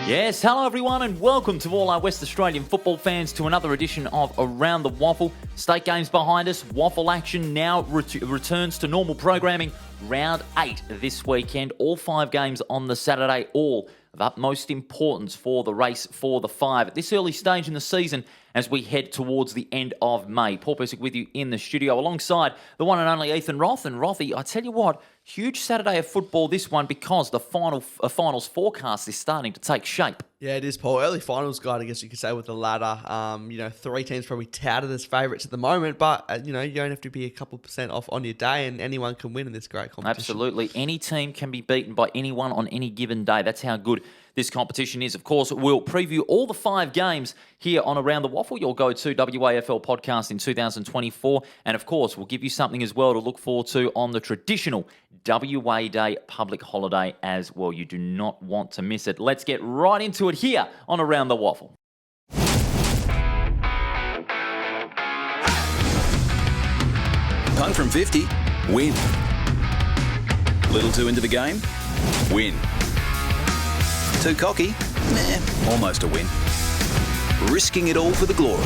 Yes, hello everyone and welcome to all our West Australian football fans to another edition of Around the WAFL. State games behind us, WAFL Action now returns to normal programming. Round 8 this weekend, all 5 games on the Saturday, all of utmost importance for the race for the 5 at this early stage in the season as we head towards the end of May. Paul Persick with you in the studio alongside the one and only Ethan Roth. And Rothy, I tell you what, huge Saturday of football this one because the finals forecast is starting to take shape. Yeah, it is, Paul. Early finals guide, I guess you could say, with the ladder. 3 teams probably touted as favourites at the moment, but, you don't have to be a couple % off on your day and anyone can win in this great competition. Absolutely. Any team can be beaten by anyone on any given day. That's how good this competition is. Of course, we'll preview all the 5 games here on Around the WAFL, your go-to WAFL podcast in 2024. And, of course, we'll give you something as well to look forward to on the traditional WA Day public holiday as well. You do not want to miss it. Let's get right into it here on Around the WAFL. Punt from 50, win. Little too into the game, win. Too cocky, almost a win. Risking it all for the glory,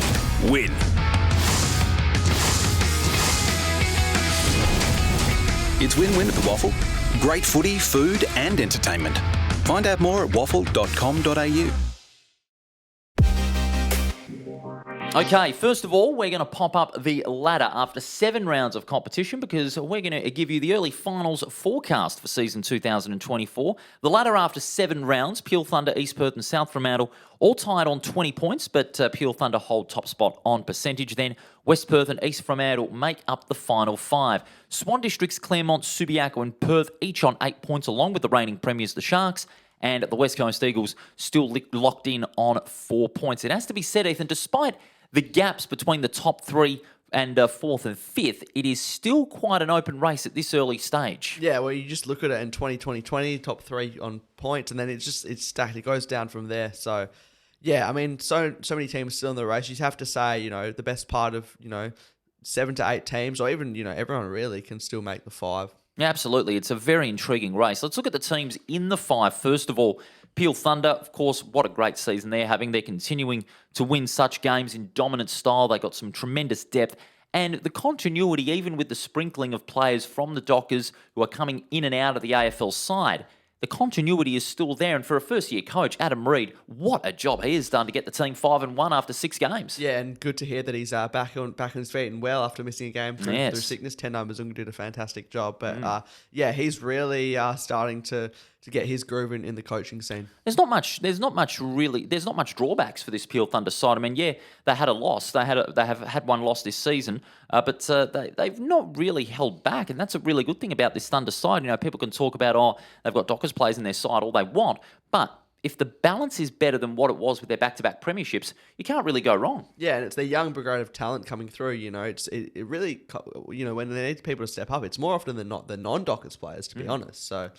win. It's win-win at the WAFL. Great footy, food and entertainment. Find out more at waffle.com.au. Okay, first of all, we're going to pop up the ladder after 7 rounds of competition because we're going to give you the early finals forecast for season 2024. The ladder after 7 rounds, Peel Thunder, East Perth and South Fremantle all tied on 20 points, but Peel Thunder hold top spot on percentage. Then West Perth and East Fremantle make up the final 5. Swan Districts, Claremont, Subiaco and Perth each on 8 points along with the reigning premiers, the Sharks. And the West Coast Eagles still locked in on 4 points. It has to be said, Ethan, despite the gaps between the top 3 and 4th and 5th, it is still quite an open race at this early stage. Yeah, well, you just look at it in 2020, top 3 on points, and then it's stacked. It goes down from there. So, yeah, I mean, so many teams still in the race. You have to say, the best part of, 7 to 8 teams, or even, everyone really can still make the 5. Yeah, absolutely. It's a very intriguing race. Let's look at the teams in the 5. First of all, Peel Thunder, of course, what a great season they're having. They're continuing to win such games in dominant style. They got some tremendous depth. And the continuity, even with the sprinkling of players from the Dockers who are coming in and out of the AFL side, the continuity is still there. And for a first-year coach, Adam Reid, what a job he has done to get the team 5-1 after 6 games. Yeah, and good to hear that he's back on his feet and well after missing a game through sickness. 10 numbers and did a fantastic job. But he's really starting to get his groove in the coaching scene. There's not much drawbacks for this Peel Thunder side. I mean, yeah, they had a loss. They have had one loss this season, but they've not really held back, and that's a really good thing about this Thunder side. People can talk about, they've got Dockers players in their side all they want, but if the balance is better than what it was with their back-to-back premierships, you can't really go wrong. Yeah, and it's their young brigade of talent coming through. It really, when they need people to step up, it's more often than not the non-Dockers players, to be honest. So,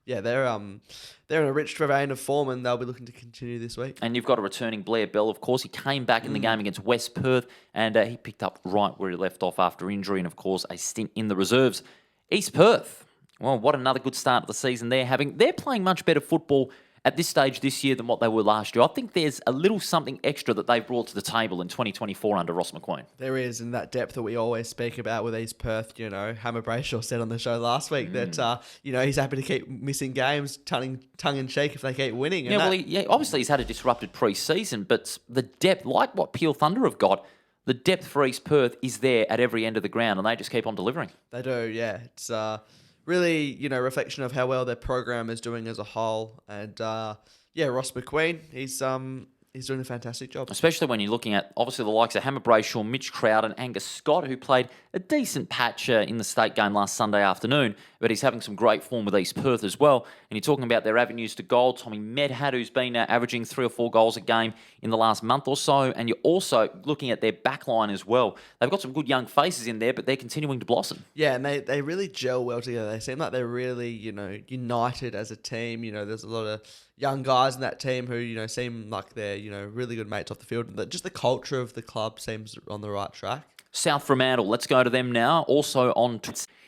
yeah, they're in a rich vein of form, and they'll be looking to continue this week. And you've got a returning Blair Bell, of course. He came back in the game against West Perth, and he picked up right where he left off after injury, and of course a stint in the reserves. East Perth, well, what another good start of the season they're having. They're playing much better football at this stage this year than what they were last year. I think there's a little something extra that they've brought to the table in 2024 under Ross McQueen. There is, and that depth that we always speak about with East Perth. Hammer Brayshaw said on the show last week that he's happy to keep missing games, tongue in cheek if they keep winning. And obviously he's had a disrupted pre-season, but the depth, like what Peel Thunder have got, the depth for East Perth is there at every end of the ground, and they just keep on delivering. They do, yeah. It's really, reflection of how well their program is doing as a whole. And, Ross McQueen, he's doing a fantastic job. Especially when you're looking at, obviously, the likes of Hammer Brayshaw, Mitch Crowd and Angus Scott, who played a decent patch in the state game last Sunday afternoon, but he's having some great form with East Perth as well. And you're talking about their avenues to goal. Tommy Medhad, who's been averaging 3 or 4 goals a game in the last month or so. And you're also looking at their back line as well. They've got some good young faces in there, but they're continuing to blossom. Yeah, and they really gel well together. They seem like they're really, united as a team. There's a lot of young guys in that team who, seem like they're, really good mates off the field. Just the culture of the club seems on the right track. South Fremantle, let's go to them now. Also on,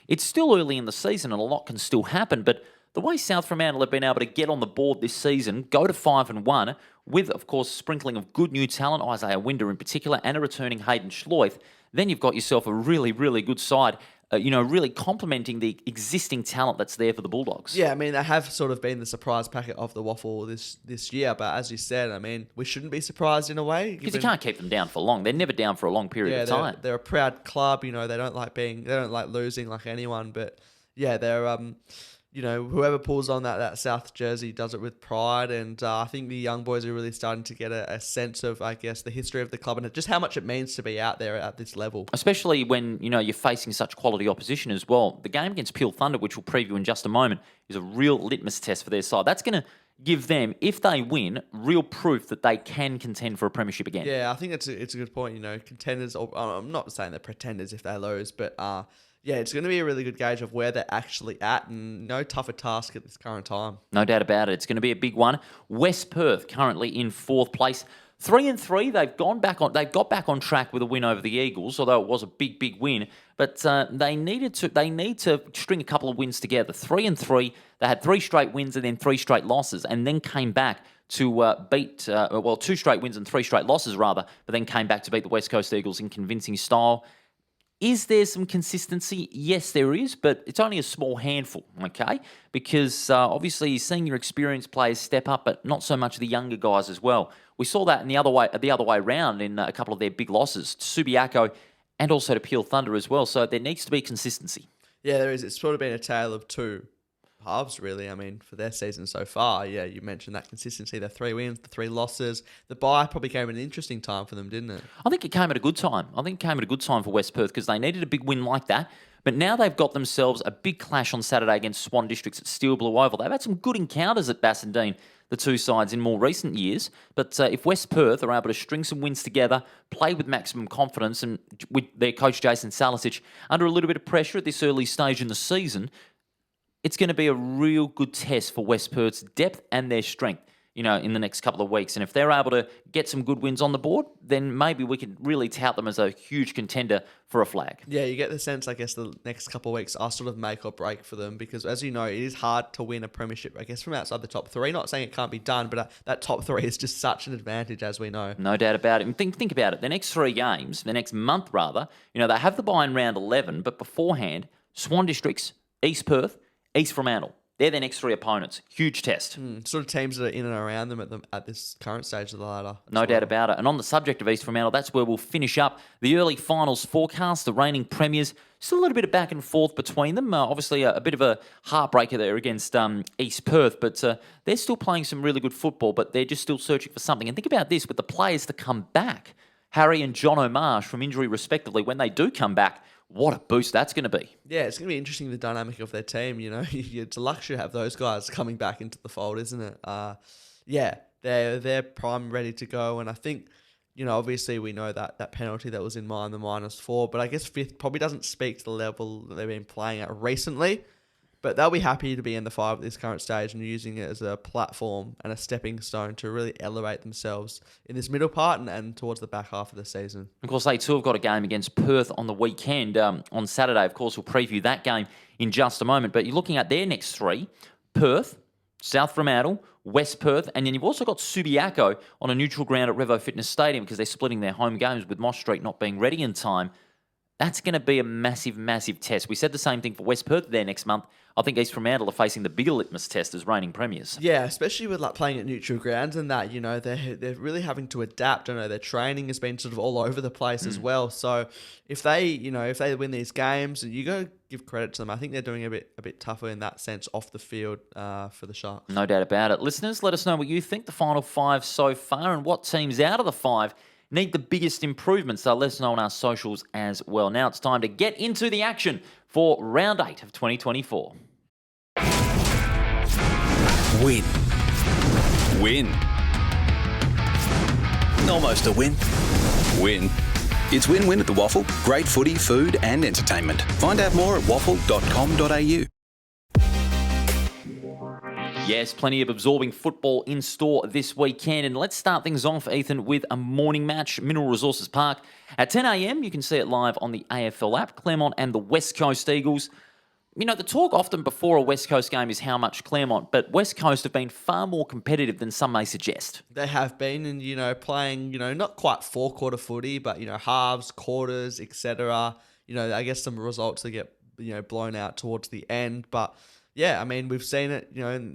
it's still early in the season and a lot can still happen, but the way South Fremantle have been able to get on the board this season, go to 5-1, with, of course, sprinkling of good new talent, Isaiah Winder in particular, and a returning Hayden Schleuf, then you've got yourself a really, really good side, really complementing the existing talent that's there for the Bulldogs. Yeah, I mean, they have sort of been the surprise packet of the WAFL this year, but as you said, I mean, we shouldn't be surprised in a way. Because you can't keep them down for long. They're never down for a long period of time. They're a proud club, they don't like losing like anyone, but yeah, they're whoever pulls on that South jersey does it with pride, and I think the young boys are really starting to get a sense of, I guess, the history of the club and just how much it means to be out there at this level. Especially when, you're facing such quality opposition as well. The game against Peel Thunder, which we'll preview in just a moment, is a real litmus test for their side. That's going to give them, if they win, real proof that they can contend for a premiership again. Yeah, I think it's a good point. Contenders, I'm not saying they're pretenders if they lose, but yeah, it's going to be a really good gauge of where they're actually at, and no tougher task at this current time. No doubt about it. It's going to be a big one. West Perth currently in 4th place. 3-3. They've got back on track with a win over the Eagles, although it was a big, big win. But they need to string a couple of wins together. 3-3. They had 3 straight wins and then 3 straight losses, and then came back to beat 2 straight wins and 3 straight losses rather, but then came back to beat the West Coast Eagles in convincing style. Is there some consistency? Yes, there is, but it's only a small handful, okay? Because obviously you're seeing your experienced players step up, but not so much the younger guys as well. We saw that in the other way round in a couple of their big losses, to Subiaco and also to Peel Thunder as well. So there needs to be consistency. Yeah, there is. It's sort of been a tale of two halves, really. I mean, for their season so far, yeah, you mentioned that consistency, the 3 wins, the 3 losses. The bye probably came at an interesting time for them, didn't it? I think it came at a good time. For West Perth because they needed a big win like that. But now they've got themselves a big clash on Saturday against Swan Districts at Steel Blue Oval. They've had some good encounters at Bassendean, the two sides, in more recent years. But if West Perth are able to string some wins together, play with maximum confidence, and with their coach Jason Salicic under a little bit of pressure at this early stage in the season, it's going to be a real good test for West Perth's depth and their strength, in the next couple of weeks. And if they're able to get some good wins on the board, then maybe we can really tout them as a huge contender for a flag. Yeah, you get the sense, I guess, the next couple of weeks are sort of make or break for them because, as you know, it is hard to win a premiership, I guess, from outside the top 3. Not saying it can't be done, but that top 3 is just such an advantage, as we know. No doubt about it. And think about it. The next 3 games, the next month rather, they have the bye in round 11, but beforehand, Swan Districts, East Perth, East Fremantle. They're their next 3 opponents. Huge test. Sort of teams that are in and around them at this current stage of the ladder. No doubt about it. And on the subject of East Fremantle, that's where we'll finish up the early finals forecast. The reigning premiers, still a little bit of back and forth between them. Obviously, a bit of a heartbreaker there against East Perth, but they're still playing some really good football, but they're just still searching for something. And think about this, with the players to come back, Harry and John O'Marsh from injury respectively, when they do come back, what a boost that's going to be. Yeah, it's going to be interesting, the dynamic of their team. It's a luxury to have those guys coming back into the fold, isn't it? Yeah, they're prime, ready to go. And I think, obviously we know that penalty that was in mind, the -4, but I guess 5th probably doesn't speak to the level that they've been playing at recently. But they'll be happy to be in the 5 at this current stage and using it as a platform and a stepping stone to really elevate themselves in this middle part and towards the back half of the season. Of course, they too have got a game against Perth on the weekend. On Saturday, of course, we'll preview that game in just a moment. But you're looking at their next 3, Perth, South Fremantle, West Perth, and then you've also got Subiaco on a neutral ground at Revo Fitness Stadium because they're splitting their home games with Moss Street not being ready in time. That's going to be a massive, massive test. We said the same thing for West Perth there next month. I think East Fremantle are facing the bigger litmus test as reigning premiers. Yeah, especially with playing at neutral grounds and that, they're really having to adapt. I know their training has been sort of all over the place as well. So if they win these games, you got to give credit to them. I think they're doing a bit tougher in that sense off the field for the Sharks. No doubt about it. Listeners, let us know what you think the final 5 so far and what teams out of the 5 need the biggest improvements. So let us know on our socials as well. Now it's time to get into the action for round 8 of 2024. Win. Win. Almost a win. Win. It's win-win at the WAFL. Great footy, food and entertainment. Find out more at waffle.com.au. Yes, plenty of absorbing football in store this weekend. And let's start things off, Ethan, with a morning match, Mineral Resources Park. At 10 a.m, you can see it live on the AFL app. Claremont and the West Coast Eagles. the talk often before a West Coast game is how much Claremont, but West Coast have been far more competitive than some may suggest. They have been, and playing, not quite four-quarter footy, but halves, quarters, etc. I guess some results that get blown out towards the end, but. Yeah, I mean, we've seen it,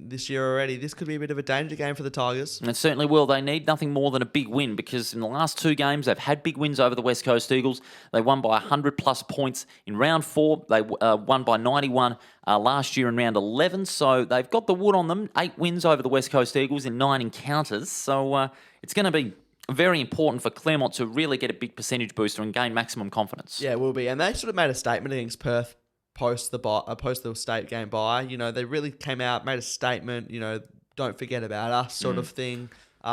this year already. This could be a bit of a danger game for the Tigers. And it certainly will. They need nothing more than a big win because in the last 2 games, they've had big wins over the West Coast Eagles. They won by 100-plus points in round 4. They won by 91 last year in round 11. So they've got the wood on them. 8 wins over the West Coast Eagles in 9 encounters. So it's going to be very important for Claremont to really get a big percentage booster and gain maximum confidence. Yeah, it will be. And they sort of made a statement against Perth post the state game bye. They really came out, made a statement, don't forget about us sort of thing.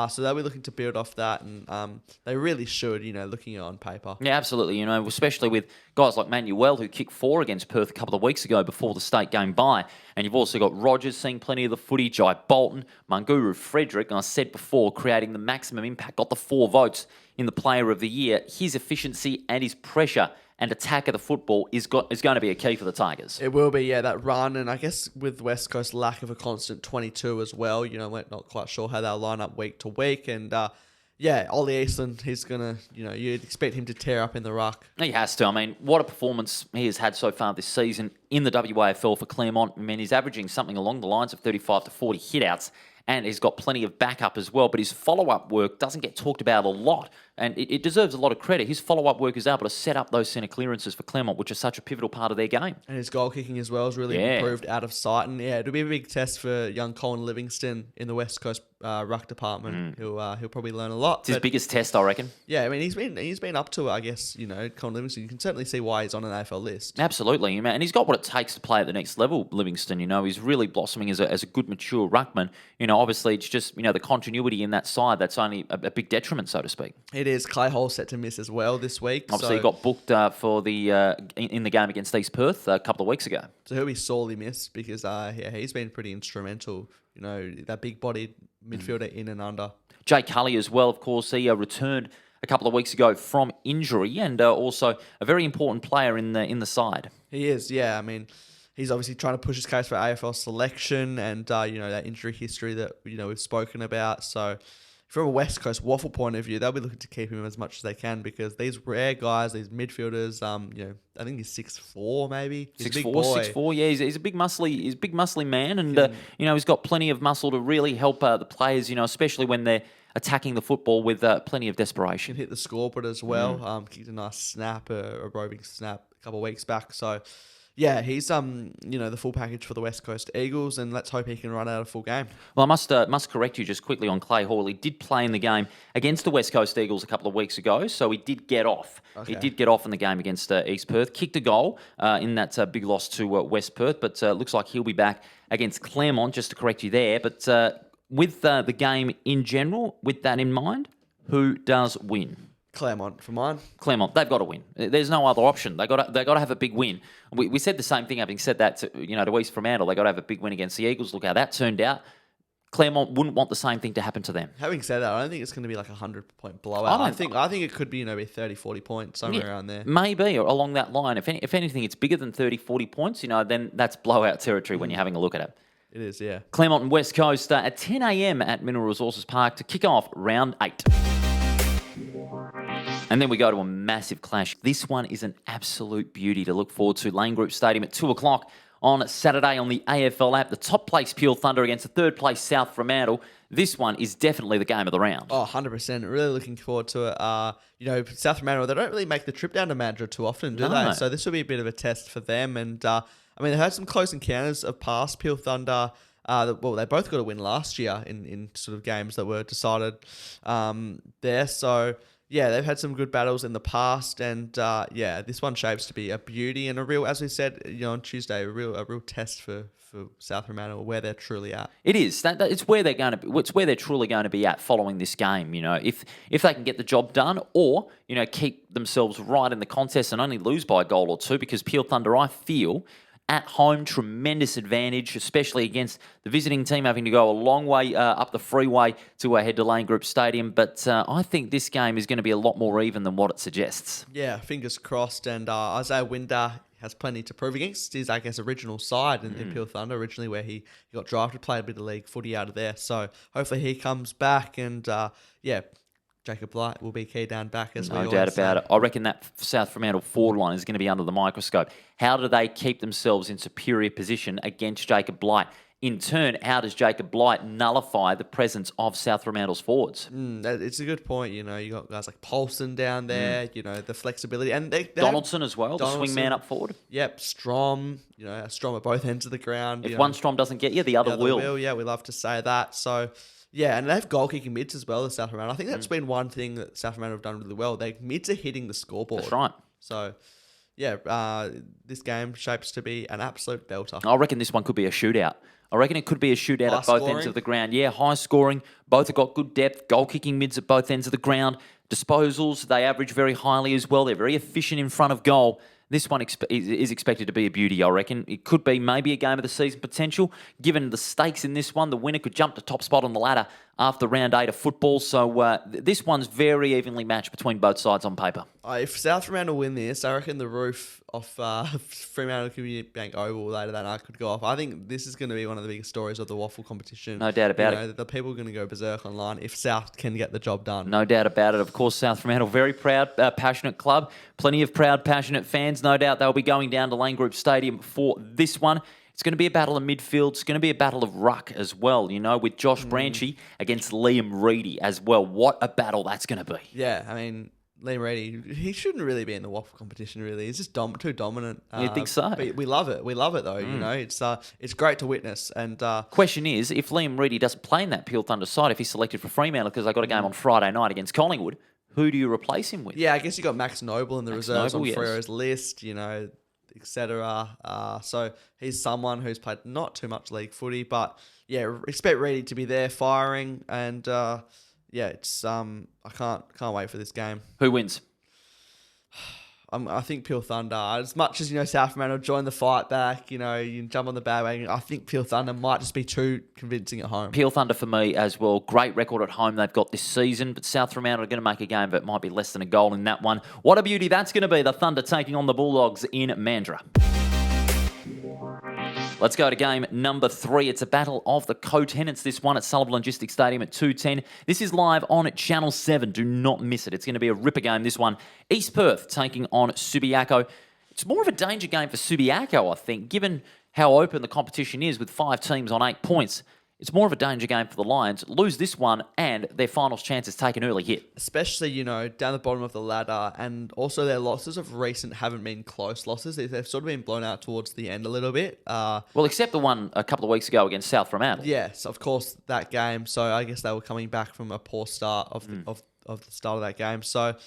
So they'll be looking to build off that, and they really should, looking at it on paper. Yeah, absolutely. Especially with guys like Manuel, who kicked 4 against Perth a couple of weeks ago before the state game bye. And you've also got Rogers seeing plenty of the footy, Jai Bolton, Munguru Frederick, and I said before, creating the maximum impact, got the 4 votes in the Player of the Year. His efficiency and his pressure and attack of the football is going to be a key for the Tigers. It will be, yeah, that run. And I guess with West Coast lack of a constant 22 as well, we're not quite sure how they'll line up week to week. And Ollie Eastland, he's going to, you'd expect him to tear up in the ruck. He has to. I mean, what a performance he has had so far this season in the WAFL for Claremont. I mean, he's averaging something along the lines of 35 to 40 hitouts. And he's got plenty of backup as well, but his follow-up work doesn't get talked about a lot, and it deserves a lot of credit. His follow-up work is able to set up those centre clearances for Claremont, which is such a pivotal part of their game. And his goal kicking as well has really improved out of sight, and it'll be a big test for young Colin Livingston in the West Coast ruck department. He'll probably learn a lot. It's his biggest test, I reckon. Yeah, I mean, he's been up to it, I guess, Colin Livingston. You can certainly see why he's on an AFL list. Absolutely, and he's got what it takes to play at the next level, Livingston. He's really blossoming as a good, mature ruckman. Obviously, it's just, the continuity in that side, that's only a big detriment, so to speak. It is. Clay Hall set to miss as well this week. Obviously, he got booked for in the game against East Perth a couple of weeks ago. So he'll be sorely missed because he's been pretty instrumental. That big-bodied midfielder in and under. Jay Cully as well, of course, he returned a couple of weeks ago from injury and also a very important player in the side. He is, yeah. I mean, he's obviously trying to push his case for AFL selection and, that injury history that, we've spoken about. So from a West Coast WAFL point of view, they'll be looking to keep him as much as they can because these rare guys, these midfielders, I think he's 6'4", maybe. He's 6'4", yeah. He's a big muscly man, and he's got plenty of muscle to really help the players, especially when they're attacking the football with plenty of desperation. Can hit the scoreboard as well. Kicked a nice snap, a roving snap a couple of weeks back. So yeah, he's the full package for the West Coast Eagles, and let's hope he can run out a full game. Well, I must correct you just quickly on Clay Hall. He did play in the game against the West Coast Eagles a couple of weeks ago, so he did get off. Okay. He did get off in the game against East Perth, kicked a goal in that big loss to West Perth, but looks like he'll be back against Claremont, just to correct you there. But with the game in general, with that in mind, who does win? Claremont for mine. Claremont, they've got to win. There's no other option. They got to have a big win. We said the same thing, having said that to East Fremantle. They got to have a big win against the Eagles. Look how that turned out. Claremont wouldn't want the same thing to happen to them. Having said that, I don't think it's going to be like a 100-point blowout. I think it could be 30, 40 points somewhere around there. Maybe, or along that line. If anything, it's bigger than 30, 40 points. Then that's blowout territory when you're having a look at it. It is, yeah. Claremont and West Coast at 10 a.m. at Mineral Resources Park to kick off round 8. And then we go to a massive clash. This one is an absolute beauty to look forward to. Lane Group Stadium at 2 o'clock on Saturday on the AFL app. The top place Peel Thunder against the third place South Fremantle. This one is definitely the game of the round. Oh, 100%. Really looking forward to it. South Fremantle, they don't really make the trip down to Mandurah too often, do they? So this will be a bit of a test for them. And, they had some close encounters of past Peel Thunder. They both got a win last year in sort of games that were decided there. So yeah, they've had some good battles in the past, and this one shapes to be a beauty and a real, as we said, on Tuesday, a real test for South Fremantle, where they're truly at. It is. It's where they're going to be. It's where they're truly going to be at following this game. If they can get the job done, or keep themselves right in the contest and only lose by a goal or two, because Peel Thunder, I feel, at home, tremendous advantage, especially against the visiting team having to go a long way up the freeway to head to Lane Group Stadium. But I think this game is going to be a lot more even than what it suggests. Yeah, fingers crossed. And Isaiah Winder, has plenty to prove against his, I guess, original side in Peel Thunder, originally where he got drafted, played a bit of league footy out of there. So hopefully he comes back and, Jacob Blight will be key down back as we No always doubt say. about it. I reckon that South Fremantle forward line is going to be under the microscope. How do they keep themselves in superior position against Jacob Blight? In turn, how does Jacob Blight nullify the presence of South Fremantle's forwards? It's a good point. You got guys like Paulson down there, the flexibility. And they Donaldson as well, the swing man up forward. Yep, Strom, Strom at both ends of the ground. If one Strom doesn't get you, the other will. Yeah, we love to say that. So, yeah, and they have goal-kicking mids as well, the South Fremantle. I think that's been one thing that South Fremantle have done really well. Their mids are hitting the scoreboard. That's right. So, yeah, this game shapes to be an absolute belter. I reckon this one could be a shootout. I reckon it could be a shootout High at both scoring. ends of the ground. Yeah, high scoring. Both have got good depth. Goal-kicking mids at both ends of the ground. Disposals, they average very highly as well. They're very efficient in front of goal. This one is expected to be a beauty, I reckon. It could be maybe a game of the season potential. Given the stakes in this one, the winner could jump to top spot on the ladder after round 8 of football. So this one's very evenly matched between both sides on paper. If South Fremantle win this, I reckon the roof of Fremantle Community Bank Oval later that night could go off. I think this is going to be one of the biggest stories of the WAFL competition. No doubt about it. The people are going to go berserk online if South can get the job done. No doubt about it. Of course, South Fremantle, very proud, passionate club. Plenty of proud, passionate fans. No doubt they'll be going down to Lane Group Stadium for this one. It's going to be a battle of midfield. It's going to be a battle of ruck as well, with Josh Branchy against Liam Reedy as well. What a battle that's going to be. Yeah, I mean, Liam Reedy, he shouldn't really be in the WAFL competition, really. He's just too dominant. You think so? But we love it. We love it, though. It's great to witness. And question is, if Liam Reedy doesn't play in that Peel Thunder side, if he's selected for Fremantle because they got a game on Friday night against Collingwood, who do you replace him with? Yeah, I guess you got Max Noble in the reserves Noble, on yes. Freo's list, etc. So he's someone who's played not too much league footy, but yeah, expect Reedy to be there firing, and it's I can't wait for this game. Who wins? I think Peel Thunder, as much as South Fremantle join the fight back, you jump on the bandwagon. I think Peel Thunder might just be too convincing at home. Peel Thunder for me as well. Great record at home they've got this season, but South Fremantle are going to make a game, but it might be less than a goal in that one. What a beauty that's going to be. The Thunder taking on the Bulldogs in Mandurah. Let's go to game number 3. It's a battle of the co-tenants, this one at Sullivan Logistics Stadium at 2:10. This is live on Channel 7. Do not miss it. It's going to be a ripper game, this one. East Perth taking on Subiaco. It's more of a danger game for Subiaco, I think, given how open the competition is with 5 teams on 8 points. It's more of a danger game for the Lions. Lose this one and their finals chances take an early hit. Especially, down the bottom of the ladder, and also their losses of recent haven't been close losses. They've sort of been blown out towards the end a little bit. Well, except the one a couple of weeks ago against South Fremantle. Yes, of course, that game. So I guess they were coming back from a poor start of the start of that game. So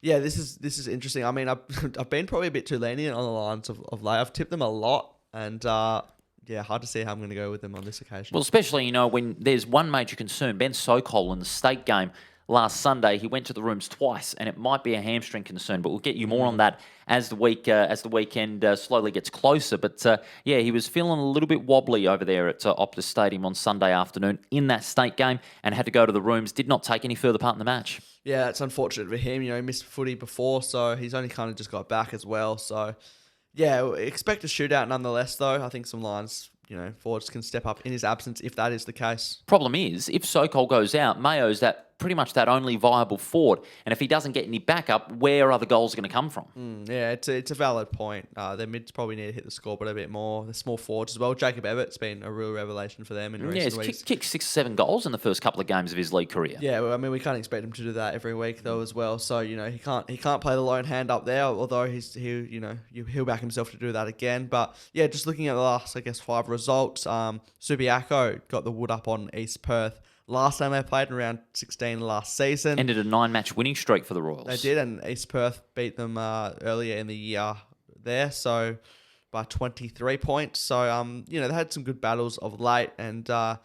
yeah, this is interesting. I mean, I've been probably a bit too lenient on the Lions of late. I've tipped them a lot, and hard to see how I'm going to go with them on this occasion. Well, especially, when there's one major concern. Ben Sokol in the state game last Sunday, he went to the rooms twice, and it might be a hamstring concern, but we'll get you more on that as the weekend slowly gets closer. But he was feeling a little bit wobbly over there at Optus Stadium on Sunday afternoon in that state game and had to go to the rooms, did not take any further part in the match. Yeah, it's unfortunate for him. He missed footy before, so he's only kind of just got back as well. So yeah, expect a shootout nonetheless, though. I think some Lions, forwards can step up in his absence if that is the case. Problem is, if Sokol goes out, Mayo's pretty much that only viable forward. And if he doesn't get any backup, where are the goals going to come from? It's a valid point. Their mids probably need to hit the scoreboard a bit more. The small forwards as well. Jacob Everett's been a real revelation for them in recent weeks. He's kicked 6 or 7 goals in the first couple of games of his league career. Yeah, well, I mean, we can't expect him to do that every week though as well. So he can't play the lone hand up there. Although he'll back himself to do that again. But yeah, just looking at the last 5 results, Subiaco got the wood up on East Perth. Last time they played in round 16 last season. Ended a 9-match winning streak for the Royals. They did, and East Perth beat them earlier in the year there, so by 23 points. So, they had some good battles of late, and the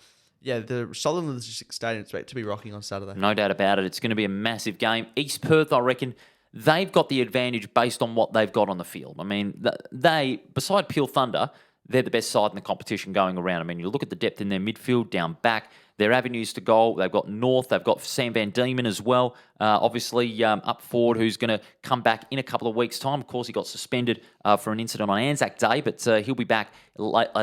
Sullivan Logistics Stadium is expected to be rocking on Saturday. No doubt about it. It's going to be a massive game. East Perth, I reckon, they've got the advantage based on what they've got on the field. I mean, they, beside Peel Thunder, they're the best side in the competition going around. I mean, you look at the depth in their midfield, down back. their avenues to goal. They've got North. They've got Sam Van Diemen as well. Obviously, up forward, who's going to come back in a couple of weeks' time. Of course, he got suspended for an incident on Anzac Day, but he'll be back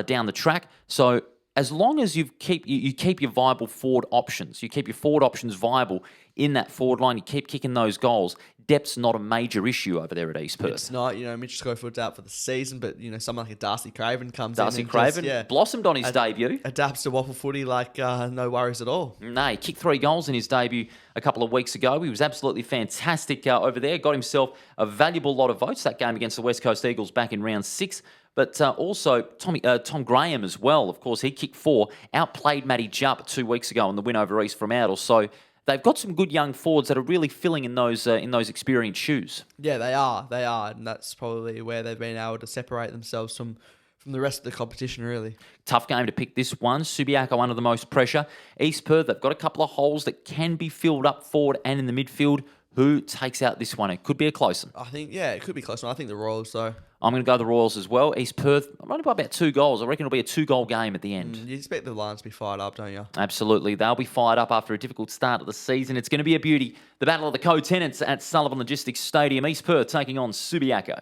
down the track. So as long as you keep your viable forward options, you keep your forward options viable in that forward line, you keep kicking those goals, depth's not a major issue over there at East Perth. It's not, Mitch Schofield's out for the season, but, someone like a Darcy Craven comes in. Darcy Craven blossomed on his debut. Adapts to WAFL footy like no worries at all. No, he kicked 3 goals in his debut a couple of weeks ago. He was absolutely fantastic over there. Got himself a valuable lot of votes that game against the West Coast Eagles back in round 6. But also Tom Graham as well. Of course, he kicked 4, outplayed Matty Jupp 2 weeks ago in the win over East Fremantle. So they've got some good young forwards that are really filling in those experienced shoes. Yeah, they are, and that's probably where they've been able to separate themselves from the rest of the competition, really. Tough game to pick this one. Subiaco under the most pressure. East Perth, they've got a couple of holes that can be filled up forward and in the midfield. Who takes out this one? It could be a close one. I think, it could be close one. I think the Royals, though. I'm going to go the Royals as well. East Perth, I'm only by about 2 goals. I reckon it'll be a 2-goal game at the end. You expect the Lions to be fired up, don't you? Absolutely. They'll be fired up after a difficult start of the season. It's going to be a beauty. The Battle of the Co-Tenants at Sullivan Logistics Stadium. East Perth taking on Subiaco.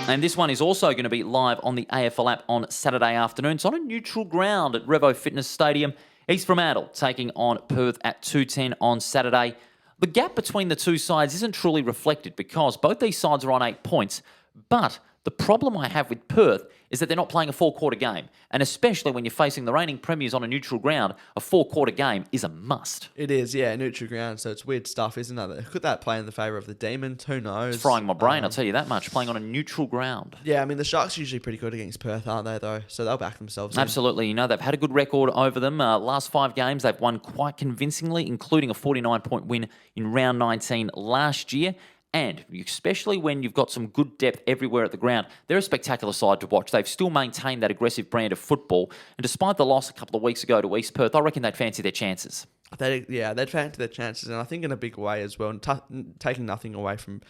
And this one is also going to be live on the AFL app on Saturday afternoon. It's on a neutral ground at Revo Fitness Stadium. East Fremantle taking on Perth at 2:10 on Saturday. The gap between the two sides isn't truly reflected because both these sides are on 8 points. But the problem I have with Perth is that they're not playing a 4-quarter game. And especially when you're facing the reigning premiers on a neutral ground, a 4-quarter game is a must. It is, neutral ground, so it's weird stuff, isn't it? Could that play in the favour of the Demons? Who knows? It's frying my brain, I'll tell you that much, playing on a neutral ground. Yeah, I mean, the Sharks are usually pretty good against Perth, aren't they, though? So they'll back themselves in. Absolutely. They've had a good record over them. Last 5 games, they've won quite convincingly, including a 49-point win in round 19 last year. And especially when you've got some good depth everywhere at the ground, they're a spectacular side to watch. They've still maintained that aggressive brand of football. And despite the loss a couple of weeks ago to East Perth, I reckon they'd fancy their chances. They'd fancy their chances, and I think in a big way as well, and taking nothing away from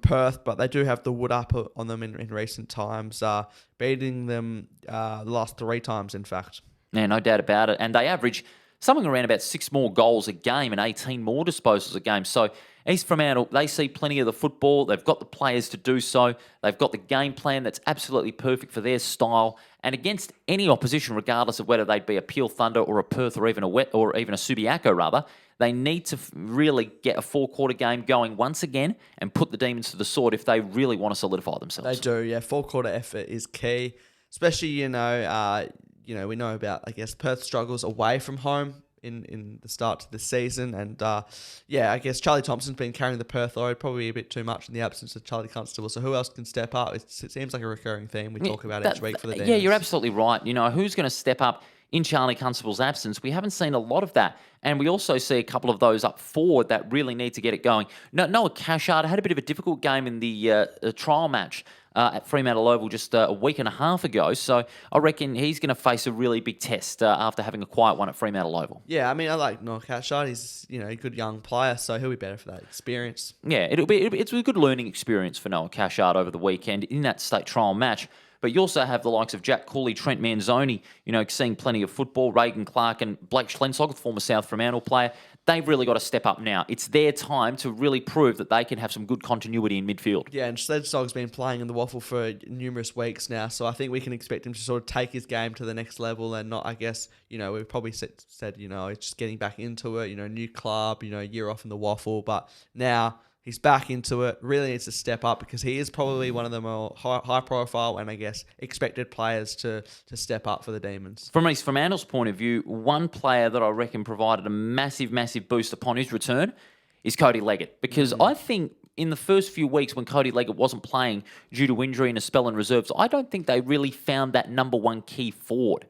Perth, but they do have the wood up on them in recent times, beating them the last 3 times, in fact. Yeah, no doubt about it. And they average something around about 6 more goals a game and 18 more disposals a game. So East Fremantle, they see plenty of the football. They've got the players to do so. They've got the game plan that's absolutely perfect for their style. And against any opposition, regardless of whether they'd be a Peel Thunder or a Perth or even a Subiaco, rather, they need to really get a 4-quarter game going once again and put the Demons to the sword if they really want to solidify themselves. They do, 4-quarter effort is key, especially, we know about, I guess, Perth struggles away from home in the start to the season. And, I guess Charlie Thompson's been carrying the Perth load probably a bit too much in the absence of Charlie Constable. So who else can step up? It seems like a recurring theme we talk about each week for the Demons. Yeah, you're absolutely right. Who's going to step up in Charlie Constable's absence? We haven't seen a lot of that. And we also see a couple of those up forward that really need to get it going. Noah Cashard had a bit of a difficult game in the trial match at Fremantle Oval just a week and a half ago. So I reckon he's going to face a really big test after having a quiet one at Fremantle Oval. Yeah, I mean, I like Noah Cashard. He's a good young player, so he'll be better for that experience. Yeah, it's a good learning experience for Noah Cashard over the weekend in that state trial match. But you also have the likes of Jack Cooley, Trent Manzoni, seeing plenty of football. Reagan Clark and Blake Schlensog, the former South Fremantle player. They've really got to step up now. It's their time to really prove that they can have some good continuity in midfield. Yeah, and Schlensog's been playing in the WAFL for numerous weeks now, so I think we can expect him to sort of take his game to the next level and not, I guess, we've probably said, it's just getting back into it, new club, year off in the WAFL, but now he's back into it, really needs to step up because he is probably one of the more high profile and, I guess, expected players to step up for the Demons. From East Fremantle's point of view, one player that I reckon provided a massive, massive boost upon his return is Cody Leggett. Because I think in the first few weeks when Cody Leggett wasn't playing due to injury and a spell in reserves, I don't think they really found that number one key forward,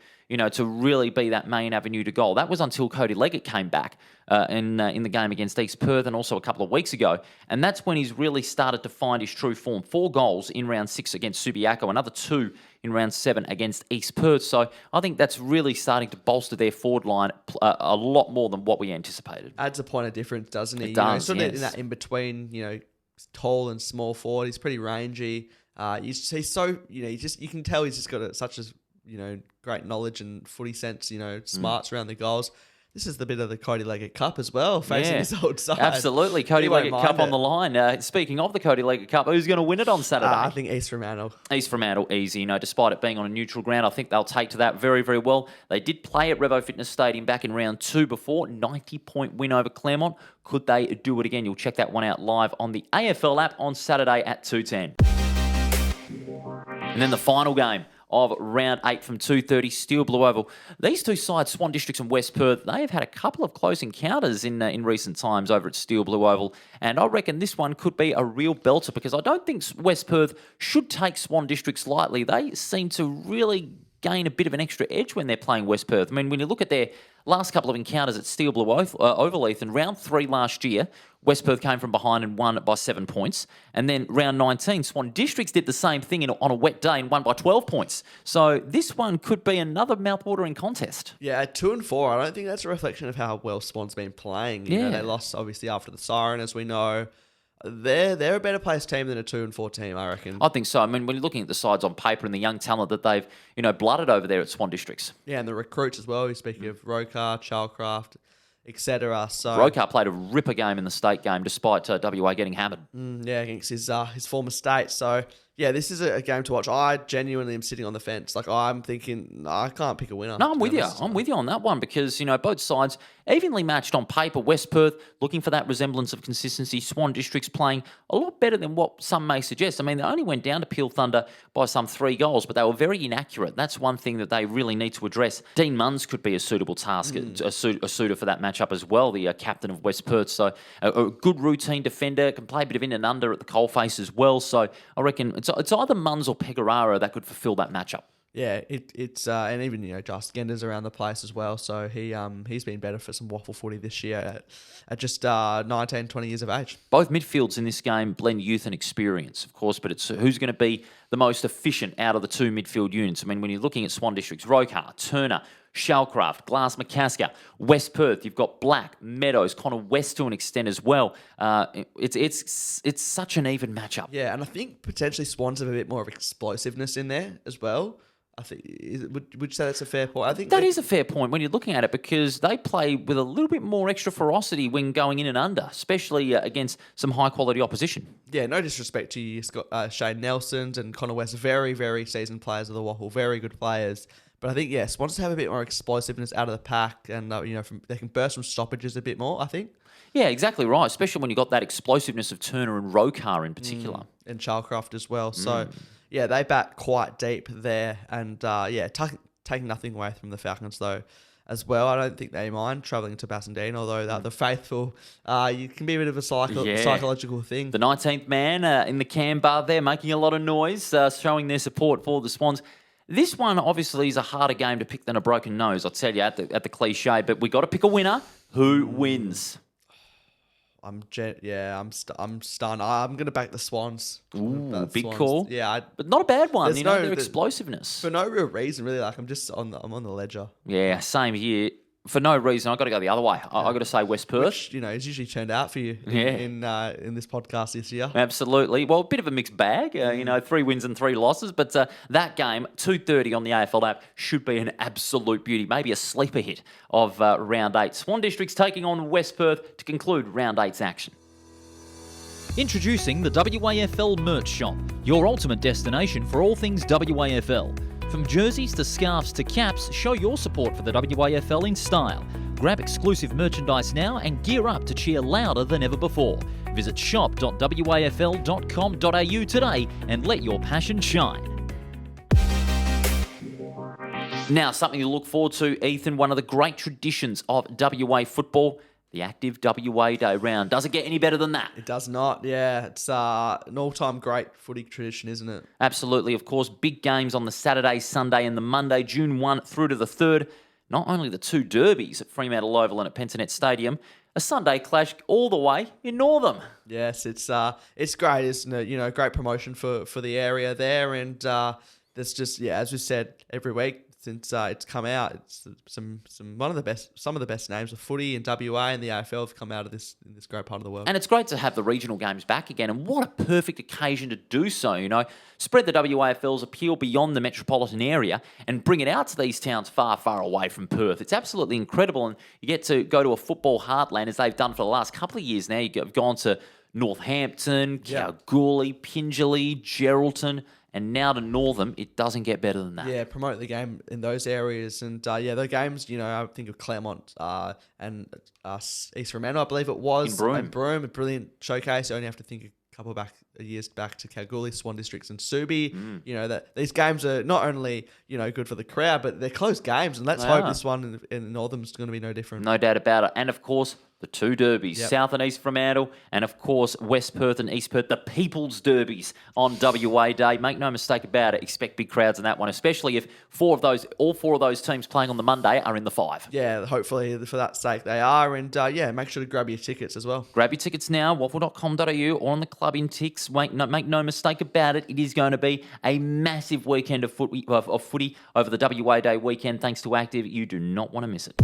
to really be that main avenue to goal. That was until Cody Leggett came back in the game against East Perth and also a couple of weeks ago. And that's when he's really started to find his true form. 4 goals in round 6 against Subiaco, another 2 in round 7 against East Perth. So I think that's really starting to bolster their forward line a lot more than what we anticipated. Adds a point of difference, doesn't he? It does, sort yes. of in that in-between, tall and small forward. He's pretty rangy. He's so, you can tell he's just got such a great knowledge and footy sense, smarts around the goals. This is the bit of the Cody Leggett Cup as well, facing his old side. Absolutely. Cody He won't Leggett mind Cup on it. the line. Speaking of the Cody Leggett Cup, who's going to win it on Saturday? I think East Fremantle. East Fremantle, easy. Despite it being on a neutral ground, I think they'll take to that very, very well. They did play at Revo Fitness Stadium back in round 2 before. 90-point win over Claremont. Could they do it again? You'll check that one out live on the AFL app on Saturday at 2:10. And then the final game of round 8 from 2:30, Steel Blue Oval. These two sides, Swan Districts and West Perth, they have had a couple of close encounters in recent times over at Steel Blue Oval, and I reckon this one could be a real belter because I don't think West Perth should take Swan Districts lightly. They seem to really gain a bit of an extra edge when they're playing West Perth. I mean, when you look at their last couple of encounters at Steel Blue Oval, Ethan, round 3 last year, West Perth came from behind and won by 7 points. And then round 19, Swan Districts did the same thing on a wet day and won by 12 points. So this one could be another mouthwatering contest. Yeah, at 2 and 4, I don't think that's a reflection of how well Swan's been playing. They lost obviously after the siren, as we know. They're a better placed team than a 2 and 4 team, I reckon. I think so. I mean, when you're looking at the sides on paper and the young talent that they've, blooded over there at Swan Districts. Yeah, and the recruits as well. You're speaking of Rokar, Chalcraft, etc. So Rokar played a ripper game in the state game despite WA getting hammered. against his former state. So yeah, this is a game to watch. I genuinely am sitting on the fence. Like, I'm thinking, I can't pick a winner. No, I'm with you. I'm with you on that one because, both sides evenly matched on paper. West Perth looking for that resemblance of consistency. Swan Districts playing a lot better than what some may suggest. I mean, they only went down to Peel Thunder by some 3 goals, but they were very inaccurate. That's one thing that they really need to address. Dean Munns could be a suitable task, a suitor for that matchup as well, the captain of West Perth. So a good routine defender, can play a bit of in and under at the coalface as well. So I reckon it's either Munns or Pecoraro that could fulfil that matchup. Yeah, it's and even Just Gender's around the place as well. So he's been better for some WAFL footy this year at just 19, 20 years of age. Both midfields in this game blend youth and experience, of course, but it's who's going to be the most efficient out of the 2 midfield units. I mean, when you're looking at Swan Districts, Rokar, Turner, Shalcraft, Glass McCasker, West Perth, you've got Black, Meadows, Connor West to an extent as well. It's such an even matchup. Yeah, and I think potentially Swans have a bit more of explosiveness in there as well. I think would you say that's a fair point? I think that is a fair point when you're looking at it because they play with a little bit more extra ferocity when going in and under, especially against some high quality opposition. Yeah, no disrespect to you, Shane Nelsons and Connor West, very, very seasoned players of the WAFL, very good players. But I think, Swans have a bit more explosiveness out of the pack and, they can burst from stoppages a bit more, I think. Yeah, exactly right, especially when you've got that explosiveness of Turner and Rokar in particular. And Chalcraft as well. So, they bat quite deep there. And, taking nothing away from the Falcons, though, as well. I don't think they mind travelling to Bassendean, although the faithful, you can be a bit of a psychological thing. The 19th man in the cam bar there making a lot of noise, showing their support for the Swans. This one obviously is a harder game to pick than a broken nose, I'll tell you, at the cliche. But we got to pick a winner. Who wins? I'm stunned. I'm going to back the Swans. Ooh, big call. Yeah, but not a bad one. Their explosiveness for no real reason, really. Like I'm on the ledger. Yeah, same here. For no reason, I've got to go the other way. I've got to say West Perth. Which, is usually turned out for you in this podcast this year. Absolutely. Well, a bit of a mixed bag, 3 wins and 3 losses. But that game, 2:30 on the AFL app, should be an absolute beauty. Maybe a sleeper hit of round 8. Swan Districts taking on West Perth to conclude round 8's action. Introducing the WAFL Merch Shop, your ultimate destination for all things WAFL. From jerseys to scarves to caps, show your support for the WAFL in style. Grab exclusive merchandise now and gear up to cheer louder than ever before. Visit shop.wafl.com.au today and let your passion shine. Now, something to look forward to, Ethan, one of the great traditions of WA football, the Activ WA Day Round. Does it get any better than that? It does not, yeah. It's an all-time great footy tradition, isn't it? Absolutely, of course. Big games on the Saturday, Sunday and the Monday, June 1 through to the 3rd. Not only the 2 derbies at Fremantle Oval and at Pentanet Stadium, a Sunday clash all the way in Northam. Yes, it's great, isn't it? Great promotion for the area there. And there's just, as we said, every week, since it's come out. It's some of the best names of footy in WA and the AFL have come out of this in this great part of the world. And it's great to have the regional games back again, and what a perfect occasion to do so, Spread the WAFL's appeal beyond the metropolitan area and bring it out to these towns far, far away from Perth. It's absolutely incredible, and you get to go to a football heartland, as they've done for the last couple of years now. You've gone to Northampton, Kalgoorlie, Pingelly, Geraldton, and now to Northam. It doesn't get better than that. Yeah, promote the game in those areas. And the games, I think of Claremont and East Fremantle, I believe it was. In Broome. A brilliant showcase. You only have to think a couple years back to Kalgoorlie, Swan Districts and Subi. That these games are not only, good for the crowd, but they're close games. And let's hope this one in Northam is going to be no different. No doubt about it. And of course, the two derbies, Yep. South and East Fremantle, and of course, West Perth and East Perth, the People's Derbies on WA Day. Make no mistake about it, expect big crowds in that one, especially if all four of those teams playing on the Monday are in the 5. Yeah, hopefully for that sake they are. And make sure to grab your tickets as well. Grab your tickets now, waffle.com.au or on the club in ticks. Make no mistake about it, it is going to be a massive weekend of footy over the WA Day weekend thanks to Activ. You do not want to miss it.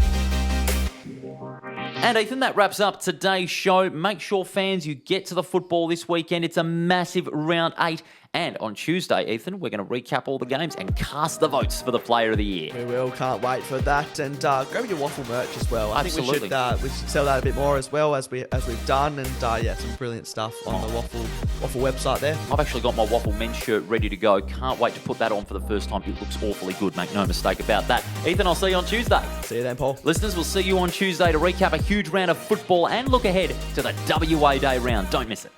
And Ethan, that wraps up today's show. Make sure, fans, you get to the football this weekend. It's a massive round 8. And on Tuesday, Ethan, we're going to recap all the games and cast the votes for the Player of the Year. We will. Can't wait for that. And grab your waffle merch as well. Absolutely. I think we should sell that a bit more as well as we've done. And some brilliant stuff on the waffle website there. I've actually got my waffle men's shirt ready to go. Can't wait to put that on for the first time. It looks awfully good. Make no mistake about that. Ethan, I'll see you on Tuesday. See you then, Paul. Listeners, we'll see you on Tuesday to recap a huge round of football and look ahead to the WA Day Round. Don't miss it.